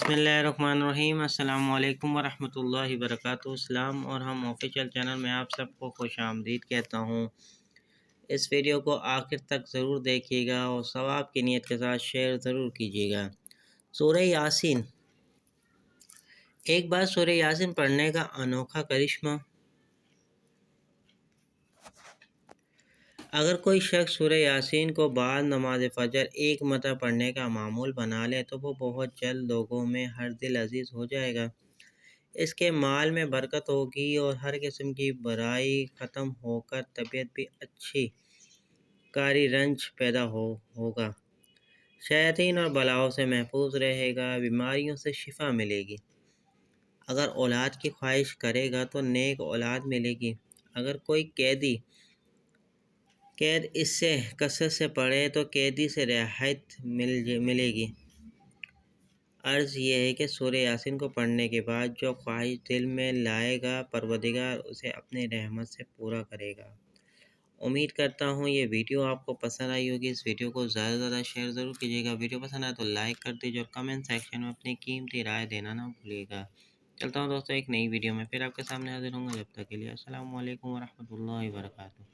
बिस्मिल्लाहिर्रहमानिर्रहीम। अस्सलाम वालेकुम वरहमतुल्लाहि वबरकातुहू। सलाम और हम ऑफिशियल चैनल में आप सबको खुश आमदीद कहता हूँ। इस वीडियो को आखिर तक ज़रूर देखिएगा और सवाब की नीयत के साथ शेयर ज़रूर कीजिएगा। सूरह यासीन। एक बार सूरह यासीन पढ़ने का अनोखा करिश्मा। अगर कोई शख्स सूरह यासीन को बाद नमाज फ़जर एक मरतबा पढ़ने का मामूल बना ले तो वो बहुत जल्द लोगों में हर दिल अजीज़ हो जाएगा। इसके माल में बरकत होगी और हर किस्म की बुराई ख़त्म होकर तबीयत भी अच्छी कारी रंज पैदा होगा। शैतान और बलाओं से महफूज रहेगा, बीमारियों से शिफा मिलेगी। अगर औलाद की ख्वाहिश करेगा तो नेक औलाद मिलेगी। अगर कोई कैद इससे कसरत से पढ़े तो कैदी से रियायत मिलेगी। अर्ज़ ये है कि सूरह यासीन को पढ़ने के बाद जो ख्वाहिश दिल में लाएगा परवरदिगार उसे अपनी रहमत से पूरा करेगा। उम्मीद करता हूँ ये वीडियो आपको पसंद आई होगी। इस वीडियो को ज़्यादा से ज़्यादा शेयर ज़रूर कीजिएगा। वीडियो पसंद आए तो लाइक कर दीजिए और कमेंट सेक्शन में अपनी कीमती राय देना ना भूलिएगा। चलता हूँ दोस्तों एक नई वीडियो में फिर आपके सामने हाजिर होंगे। जब तक के लिए अस्सलाम वालेकुम वरहमतुल्लाहि वबरकातुहू।